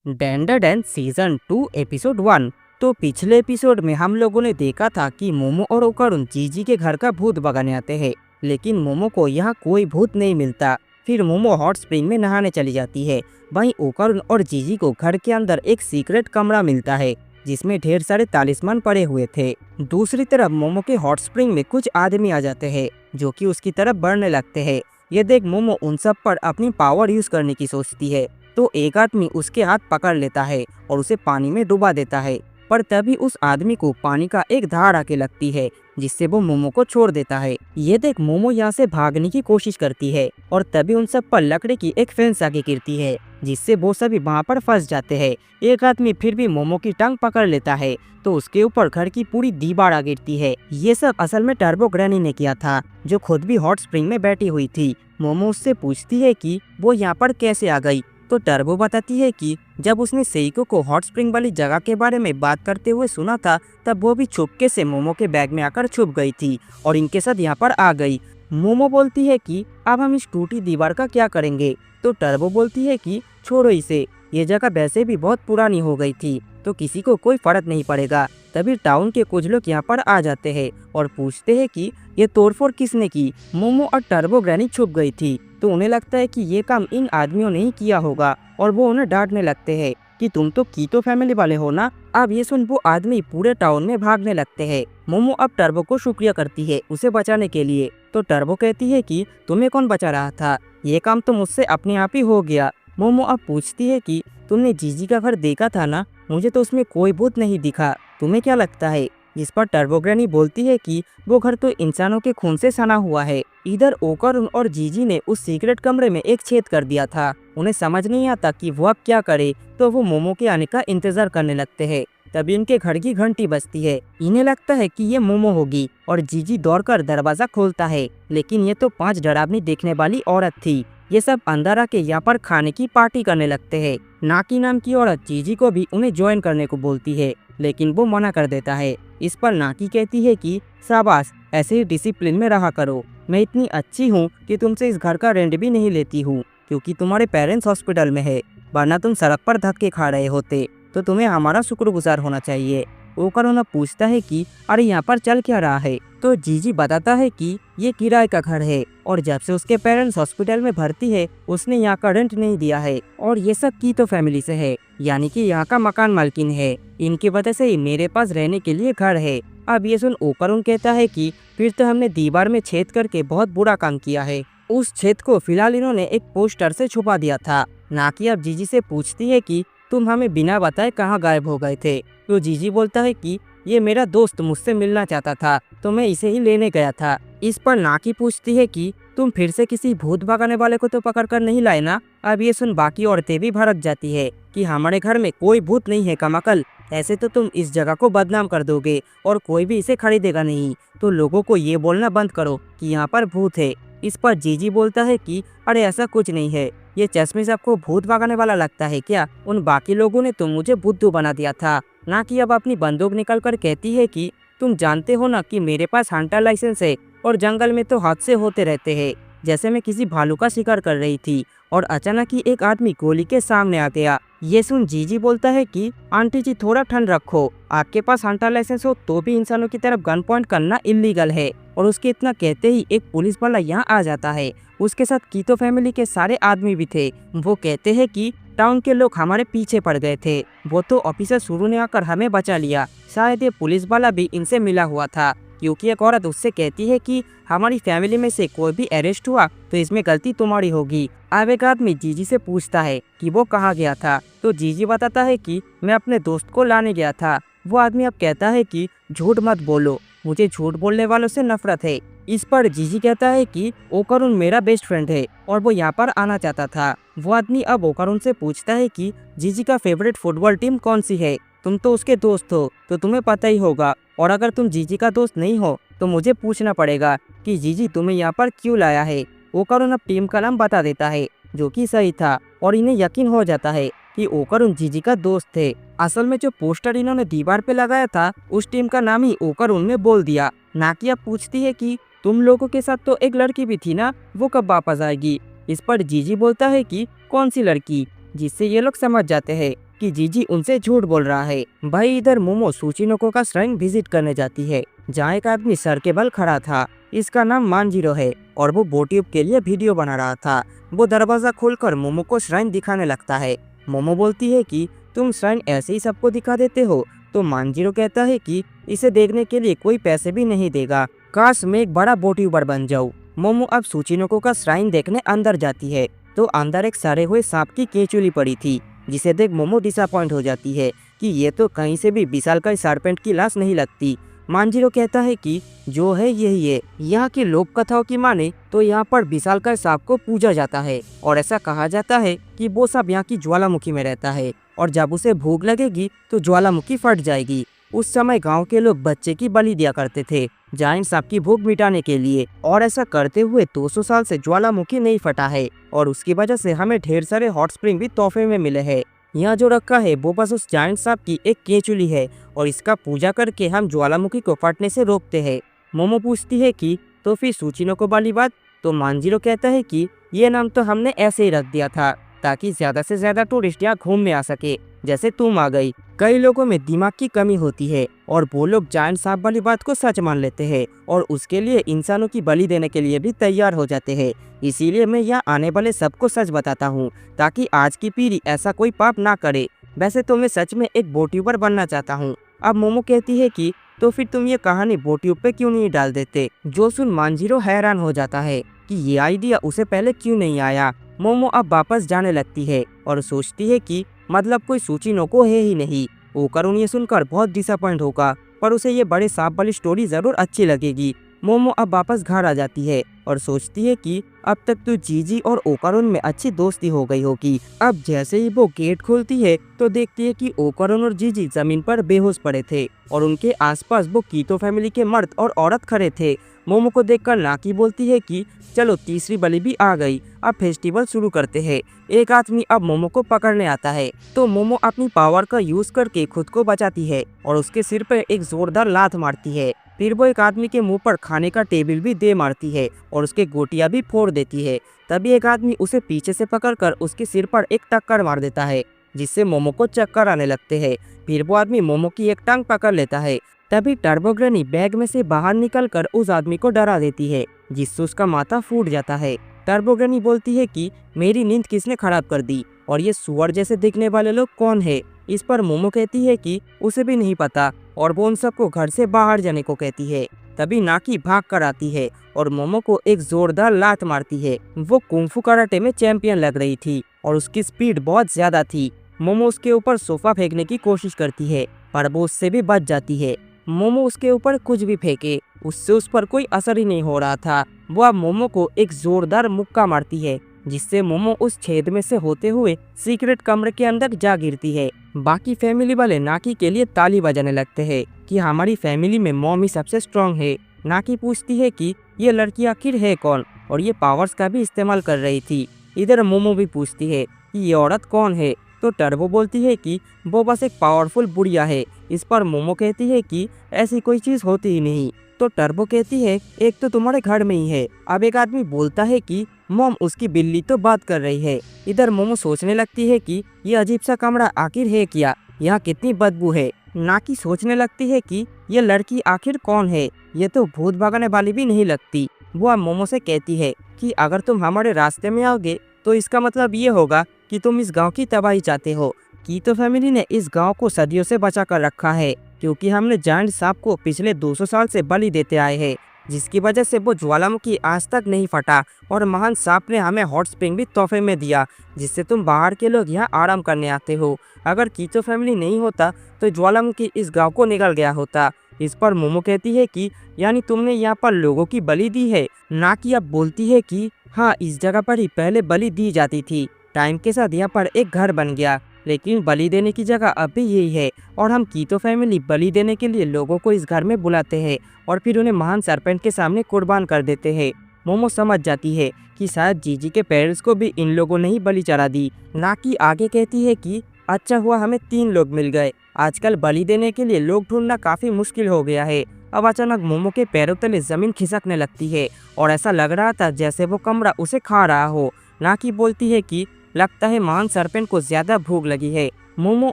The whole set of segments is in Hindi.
Dander season 2 episode 1। तो पिछले एपिसोड में हम लोगों ने देखा था कि मोमो और ओकारुन जीजी के घर का भूत भगाने आते हैं, लेकिन मोमो को यहाँ कोई भूत नहीं मिलता। फिर मोमो हॉट स्प्रिंग में नहाने चली जाती है। वहीं ओकारुन और जीजी को घर के अंदर एक सीक्रेट कमरा मिलता है जिसमें ढेर सारे तालिस्मान पड़े हुए थे। दूसरी तरफ मोमो के हॉट स्प्रिंग में कुछ आदमी आ जाते हैं जो कि उसकी तरफ बढ़ने लगते हैं। ये देख मोमो उन सब पर अपनी पावर यूज करने की सोचती है, तो एक आदमी उसके हाथ पकड़ लेता है और उसे पानी में डुबा देता है। पर तभी उस आदमी को पानी का एक धार आके लगती है जिससे वो मोमो को छोड़ देता है। ये देख मोमो यहाँ से भागने की कोशिश करती है और तभी उन सब पर लकड़ी की एक फेंस आके गिरती है जिससे वो सभी वहाँ पर फंस जाते हैं। एक आदमी फिर भी मोमो की टांग पकड़ लेता है तो उसके ऊपर घर की पूरी दीवार आ गिरती है। ये सब असल में टर्बो ग्रैनी ने किया था, जो खुद भी हॉट स्प्रिंग में बैठी हुई थी। मोमो उससे पूछती है कि वो यहाँ पर कैसे आ गई, तो टर्बो बताती है कि जब उसने सेइको को हॉट स्प्रिंग वाली जगह के बारे में बात करते हुए सुना था, तब वो भी चुपके से मोमो के बैग में आकर छुप गई थी और इनके साथ यहाँ पर आ गई। मोमो बोलती है कि अब हम इस टूटी दीवार का क्या करेंगे, तो टर्बो बोलती है कि छोड़ो इसे, ये जगह वैसे भी बहुत पुरानी हो गई थी तो किसी को कोई फर्क नहीं पड़ेगा। तभी टाउन के कुछ लोग यहाँ पर आ जाते हैं और पूछते हैं कि ये तोड़फोड़ किसने की। मोमो और टर्बो ग्रैनी छुप गई थी तो उन्हें लगता है कि ये काम इन आदमियों ने ही किया होगा और वो उन्हें डांटने लगते हैं कि तुम तो कीतो फैमिली वाले हो ना। अब ये सुन वो आदमी पूरे टाउन में भागने लगते हैं। मोमो अब टर्बो को शुक्रिया करती है उसे बचाने के लिए, तो टर्बो कहती है कि तुम्हें कौन बचा रहा था, ये काम तो मुझसे अपने आप ही हो गया। मोमो अब पूछती है कि तुमने जीजी का घर देखा था ना, मुझे तो उसमें कोई भूत नहीं दिखा, तुम्हें क्या लगता है। जिस पर टर्बो ग्रैनी बोलती है कि वो घर तो इंसानों के खून से सना हुआ है। इधर ओकारुन और जीजी ने उस सीक्रेट कमरे में एक छेद कर दिया था। उन्हें समझ नहीं आता कि वो अब क्या करे, तो वो मोमो के आने का इंतजार करने लगते हैं। तभी उनके घर की घंटी बजती है। इन्हें लगता है कि ये मोमो होगी और जीजी दौड़कर दरवाजा खोलता है, लेकिन ये तो 5 डरावनी देखने वाली औरत थी। ये सब अंदर आके यहाँ पर खाने की पार्टी करने लगते हैं। नाकी नाम की औरत जीजी को भी उन्हें ज्वाइन करने को बोलती है, लेकिन वो मना कर देता है। इस पर नाकी कहती है कि शाबाश, ऐसे ही डिसिप्लिन में रहा करो, मैं इतनी अच्छी हूँ कि तुमसे इस घर का रेंट भी नहीं लेती हूँ क्योंकि तुम्हारे पेरेंट्स हॉस्पिटल में है, वरना तुम सड़क पर धक्के खा रहे होते, तो तुम्हें हमारा शुक्रगुजार होना चाहिए। ओकारुन पूछता है कि अरे यहाँ पर चल क्या रहा है, तो जीजी बताता है कि ये किराए का घर है और जब से उसके पेरेंट्स हॉस्पिटल में भर्ती है उसने यहाँ का रेंट नहीं दिया है और ये सब कीतो फैमिली से है, यानी कि यहाँ का मकान मालकिन है। इनकी वजह से ही मेरे पास रहने के लिए घर है। अब ये सुन ओकारुन कहता है कि फिर तो हमने दीवार में छेद करके बहुत बुरा काम किया है। उस छेद को फिलहाल इन्होंने एक पोस्टर से छुपा दिया था। नाकी अब जीजी से पूछती है कि तुम हमें बिना बताए कहाँ गायब हो गए थे, तो जीजी बोलता है कि ये मेरा दोस्त मुझसे मिलना चाहता था तो मैं इसे ही लेने गया था। इस पर नाकी पूछती है कि तुम फिर से किसी भूत भगाने वाले को तो पकड़ कर नहीं लाए ना। अब ये सुन बाकी औरतें भी भड़क जाती है कि हमारे घर में कोई भूत नहीं है कमाकल, ऐसे तो तुम इस जगह को बदनाम कर दोगे और कोई भी इसे खरीदेगा नहीं, तो लोगों को ये बोलना बंद करो कि यहाँ पर भूत है। इस पर जीजी बोलता है कि अरे ऐसा कुछ नहीं है, ये चश्मे से आपको भूत भगाने वाला लगता है क्या, उन बाकी लोगों ने तो मुझे बुद्धू बना दिया था। ना कि अब अपनी बंदूक निकल कर कहती है कि तुम जानते हो ना कि मेरे पास हंटर लाइसेंस है और जंगल में तो हादसे होते रहते हैं। जैसे मैं किसी भालू का शिकार कर रही थी और अचानक ही एक आदमी गोली के सामने आ गया। ये सुन जीजी बोलता है कि आंटी जी थोड़ा ठंड रखो, आपके पास हंटर लाइसेंस हो तो भी इंसानों की तरफ गन पॉइंट करना इलीगल है। और उसके इतना कहते ही एक पुलिस वाला यहाँ आ जाता है, उसके साथ कीतो फैमिली के सारे आदमी भी थे। वो कहते हैं कि टाउन के लोग हमारे पीछे पड़ गए थे, वो तो ऑफिसर शुरू ने आकर हमें बचा लिया, शायद ये पुलिस वाला भी इनसे मिला हुआ था, क्योंकि एक औरत उससे कहती है कि हमारी फैमिली में से कोई भी अरेस्ट हुआ तो इसमें गलती तुम्हारी होगी। अब एक आदमी जीजी से पूछता है कि वो कहाँ गया था, तो जीजी बताता है कि मैं अपने दोस्त को लाने गया था। वो आदमी अब कहता है कि झूठ मत बोलो, मुझे झूठ बोलने वालों से नफरत है। इस पर जीजी कहता है कि ओकारुन मेरा बेस्ट फ्रेंड है और वो यहाँ पर आना चाहता था। वो आदमी अब ओकारुन से पूछता है कि जीजी का फेवरेट फुटबॉल टीम कौन सी है, तुम तो उसके दोस्त हो तो तुम्हें पता ही होगा, और अगर तुम जीजी का दोस्त नहीं हो तो मुझे पूछना पड़ेगा कि जीजी तुम्हें यहाँ पर क्यों लाया है। ओकारुन अब टीम का नाम बता देता है जो कि सही था और इन्हें यकीन हो जाता है कि ओकारुन जीजी का दोस्त थे। असल में जो पोस्टर इन्होंने दीवार पे लगाया था उस टीम का नाम ही ओकारुन ने बोल दिया। नाकिया पूछती है कि तुम लोगों के साथ तो एक लड़की भी थी ना, वो कब वापस आएगी। इस पर जीजी बोलता है कि कौन सी लड़की, जिससे ये लोग समझ जाते हैं कि जीजी उनसे झूठ बोल रहा है। भाई इधर मोमो सूचिनोको का श्राइन विजिट करने जाती है, जहाँ एक आदमी सर के बल खड़ा था। इसका नाम मानजीरो है और वो बोट्यूब के लिए वीडियो बना रहा था। वो दरवाजा खोलकर मोमो को श्राइन दिखाने लगता है। मोमो बोलती है कि तुम श्राइन ऐसे ही सबको दिखा देते हो। तो मानजीरो कहता है कि इसे देखने के लिए कोई पैसे भी नहीं देगा, काश मैं एक बड़ा बोट्यूबर बन जाऊं। मोमो अब सूचिनोको का श्राइन देखने अंदर जाती है तो अंदर एक सड़े हुए सांप की केंचुली पड़ी थी, जिसे देख मोमो डिसअपॉइंट हो जाती है कि ये तो कहीं से भी विशालकाय सार्पेंट की लाश नहीं लगती। मानजीरो कहता है कि जो है यही है। यहाँ की लोक कथाओं की माने तो यहाँ पर विशालकाय सांप को पूजा जाता है और ऐसा कहा जाता है कि वो सांप यहाँ की ज्वालामुखी में रहता है और जब उसे भूख लगेगी तो ज्वालामुखी फट जाएगी। उस समय गांव के लोग बच्चे की बलि दिया करते थे जायंट सांप की भूख मिटाने के लिए, और ऐसा करते हुए 200 साल से ज्वालामुखी नहीं फटा है और उसकी वजह से हमें ढेर सारे हॉट स्प्रिंग भी तोहफे में मिले हैं। यहाँ जो रखा है वो बस उस जायंट सांप की एक केंचुली है और इसका पूजा करके हम ज्वालामुखी को फटने से रोकते हैं। मोमो पूछती है कि तो फिर सूचिनोको वाली बात? तो मानजीरो कहता है कि ये नाम तो हमने ऐसे ही रख दिया था ताकि ज्यादा से ज्यादा टूरिस्ट यहाँ घूमने आ सके, जैसे तुम आ गई। कई लोगों में दिमाग की कमी होती है और वो लोग जायंट सांप वाली बात को सच मान लेते हैं और उसके लिए इंसानों की बलि देने के लिए भी तैयार हो जाते हैं। इसीलिए मैं यहाँ आने वाले सबको सच बताता हूँ ताकि आज की पीढ़ी ऐसा कोई पाप ना करे। वैसे तो मैं सच में एक बोट्यूबर बनना चाहता हूँ। अब मोमो कहती है कि तो फिर तुम ये कहानी बोट्यूब पे क्यों नहीं डाल देते? जो सुन मानजीरो हैरान हो जाता है कि ये आइडिया उसे पहले क्यों नहीं आया। मोमो अब वापस जाने लगती है और सोचती है कि मतलब कोई सूचिनोको है ही नहीं। ओकारुन ये सुनकर बहुत डिसअपॉइंट होगा, पर उसे ये बड़े सांप वाली स्टोरी जरूर अच्छी लगेगी। मोमो अब वापस घर आ जाती है और सोचती है कि अब तक तो जीजी और ओकारुन में अच्छी दोस्ती हो गई होगी। अब जैसे ही वो गेट खोलती है तो देखती है कि ओकारुन और जीजी जमीन पर बेहोश पड़े थे और उनके आसपास वो कीतो फैमिली के मर्द और औरत खड़े थे। मोमो को देखकर नाकी बोलती है कि चलो तीसरी बलि भी आ गई, अब फेस्टिवल शुरू करते हैं। एक आदमी अब मोमो को पकड़ने आता है तो मोमो अपनी पावर का यूज करके खुद को बचाती है और उसके सिर पर एक जोरदार लात मारती है। फिर वो एक आदमी के मुंह पर खाने का टेबल भी दे मारती है और उसके गोटियां भी फोड़ देती है। तभी एक आदमी उसे पीछे से पकड़कर उसके सिर पर एक टक्कर मार देता है, जिससे मोमो को चक्कर आने लगते हैं। फिर वो आदमी मोमो की एक टांग पकड़ लेता है। तभी टर्बो ग्रैनी बैग में से बाहर निकलकर उस आदमी को डरा देती है, जिससे उसका माथा फूट जाता है। टर्बो ग्रैनी बोलती है कि मेरी नींद किसने खराब कर दी और ये सुअर जैसे दिखने वाले लोग कौन है? इस पर मोमो कहती है कि उसे भी नहीं पता और वो उन सबको घर से बाहर जाने को कहती है। तभी नाकी भाग कर आती है और मोमो को एक जोरदार लात मारती है। वो कुंफू कराटे में चैंपियन लग रही थी और उसकी स्पीड बहुत ज्यादा थी। मोमो उसके ऊपर सोफा फेंकने की कोशिश करती है पर वो उससे भी बच जाती है। मोमो उसके ऊपर कुछ भी फेंके उससे उस पर कोई असर ही नहीं हो रहा था। वो अब मोमो को एक जोरदार मुक्का मारती है, जिससे मोमो उस छेद में से होते हुए सीक्रेट कमरे के अंदर जा गिरती है। बाकी फैमिली वाले नाकी के लिए ताली बजाने लगते हैं कि हमारी फैमिली में मॉम ही सबसे स्ट्रांग है। नाकी पूछती है कि ये लड़की आखिर है कौन और ये पावर्स का भी इस्तेमाल कर रही थी। इधर मोमो भी पूछती है कि ये औरत कौन है, तो टर्बो बोलती है कि वो बस एक पावरफुल बुढ़िया है। इस पर मोमो कहती है कि ऐसी कोई चीज होती ही नहीं। तो टर्बो कहती है एक तो तुम्हारे घर में ही है। अब एक आदमी बोलता है कि मॉम उसकी बिल्ली तो बात कर रही है। इधर मोमो सोचने लगती है कि ये अजीब सा कमरा आखिर है क्या, यहाँ कितनी बदबू है। नाकी सोचने लगती है कि ये लड़की आखिर कौन है, ये तो भूत भगाने वाली भी नहीं लगती। वो अब मोमो से कहती है कि अगर तुम हमारे रास्ते में आओगे तो इसका मतलब ये होगा कि तुम इस गांव की तबाही चाहते हो। कीतो फैमिली ने इस गांव को सदियों से बचा कर रखा है क्योंकि हमने जायंट सांप को पिछले 200 साल से बलि देते आए हैं, जिसकी वजह से वो ज्वालामुखी आज तक नहीं फटा और महान सांप ने हमें हॉट स्प्रिंग भी तोहफे में दिया, जिससे तुम बाहर के लोग यहाँ आराम करने आते हो। अगर कीतो फैमिली नहीं होता तो ज्वालामुखी इस गाँव को निकल गया होता। इस पर मोमो कहती है कि यानी तुमने यहाँ पर लोगों की बलि दी है। नाकी अब बोलती है कि हाँ, इस जगह पर ही पहले बलि दी जाती थी। टाइम के साथ यहाँ पर एक घर बन गया, लेकिन बलि देने की जगह अब भी यही है और हम कीतो फैमिली बलि देने के लिए लोगों को इस घर में बुलाते हैं और फिर उन्हें महान सरपेंट के सामने कुर्बान कर देते हैं। मोमो समझ जाती है कि शायद जीजी के पेरेंट्स को भी इन लोगों ने ही बलि चढ़ा दी। नाकी आगे कहती है कि अच्छा हुआ हमें 3 लोग मिल गए, आजकल बलि देने के लिए लोग ढूंढना काफी मुश्किल हो गया है। अब अचानक मोमो के पैरों तले जमीन खिसकने लगती है और ऐसा लग रहा था जैसे वो कमरा उसे खा रहा हो। नाकी बोलती है कि लगता है महान सरपेंट को ज्यादा भूख लगी है। मोमो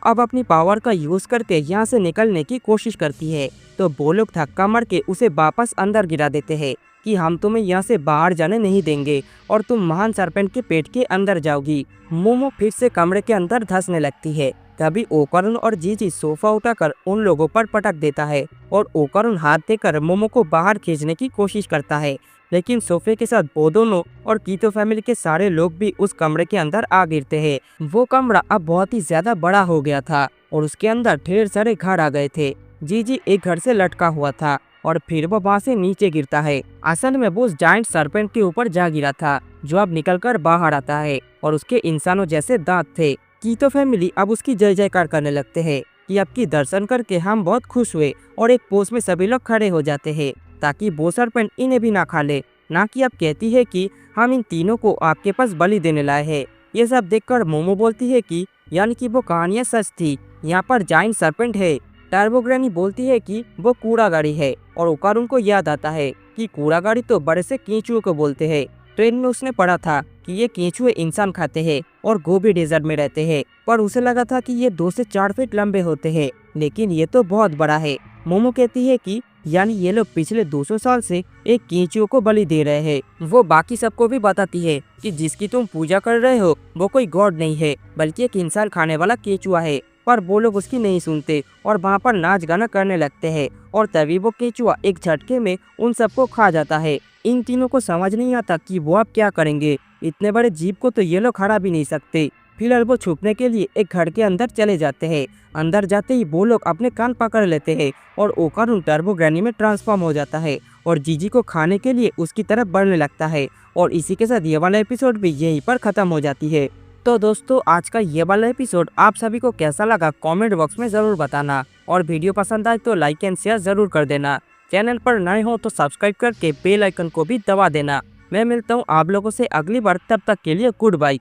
अब अपनी पावर का यूज करके यहाँ से निकलने की कोशिश करती है, तो वो लोग धक्का मार के उसे वापस अंदर गिरा देते हैं कि हम तुम्हें यहाँ से बाहर जाने नहीं देंगे और तुम महान सरपेंट के पेट के अंदर जाओगी। मोमो फिर से कमरे के अंदर धंसने लगती है। तभी ओकरुन और जीजी सोफा उठाकर उन लोगों पर पटक देता है और ओकरुन हाथ देकर मोमो को बाहर खींचने की कोशिश करता है, लेकिन सोफे के साथ वो दोनों और कीतो फैमिली के सारे लोग भी उस कमरे के अंदर आ गिरते हैं। वो कमरा अब बहुत ही ज्यादा बड़ा हो गया था और उसके अंदर ढेर सारे घर आ गए थे। जीजी एक घर से लटका हुआ था और फिर वो वहाँ से नीचे गिरता है। असल में वो उस जायंट सरपेंट के ऊपर जा गिरा था जो अब निकलकर बाहर आता है और उसके इंसानों जैसे दांत थे। कीतो फैमिली अब उसकी जय जयकार करने लगते हैं कि आपकी दर्शन करके हम बहुत खुश हुए और एक पोज में सभी लोग खड़े हो जाते हैं ताकि वो सरपेंट इन्हें भी ना खा ले। ना कि अब कहती है कि हम इन तीनों को आपके पास बलि देने लाए हैं। ये सब देखकर मोमो बोलती है कि यानी कि वो कहानियाँ सच थी, यहाँ पर जायंट सरपेंट है। टर्बो ग्रैनी बोलती है कि वो कूड़ा गाड़ी है और ओकरुन को याद आता है कि कूड़ा गाड़ी तो बड़े से कीचुए को बोलते हैं। ट्रेन में उसने पढ़ा था कि ये कीचुए इंसान खाते हैं और गोबी डेजर्ट में रहते हैं, पर उसे लगा था कि ये 2 से 4 फीट लंबे होते हैं, लेकिन ये तो बहुत बड़ा है। मोमो कहती है कि यानी ये लोग पिछले 200 साल से एक कीचुए को बलि दे रहे हैं। वो बाकी सबको भी बताती है कि जिसकी तुम पूजा कर रहे हो वो कोई गॉड नहीं है बल्कि एक इंसान खाने वाला केचुआ है, पर वो लोग उसकी नहीं सुनते और वहाँ पर नाच गाना करने लगते हैं और तभी वो केचुआ एक झटके में उन सबको खा जाता है। इन तीनों को समझ नहीं आता कि वो अब क्या करेंगे। इतने बड़े जीव को तो ये लोग हरा भी नहीं सकते। फिलहाल वो छुपने के लिए एक घर के अंदर चले जाते हैं। अंदर जाते ही वो लोग अपने कान पकड़ लेते हैं और ओकरुन टर्बो ग्रैनी में ट्रांसफॉर्म हो जाता है और जीजी को खाने के लिए उसकी तरफ बढ़ने लगता है। और इसी के साथ ये वाला एपिसोड भी यहीं पर खत्म हो जाती है। तो दोस्तों आज का ये वाला एपिसोड आप सभी को कैसा लगा कमेंट बॉक्स में ज़रूर बताना और वीडियो पसंद आए तो लाइक एंड शेयर ज़रूर कर देना। चैनल पर नए हो तो सब्सक्राइब करके बेल आइकन को भी दबा देना। मैं मिलता हूँ आप लोगों से अगली बार, तब तक के लिए गुड बाय।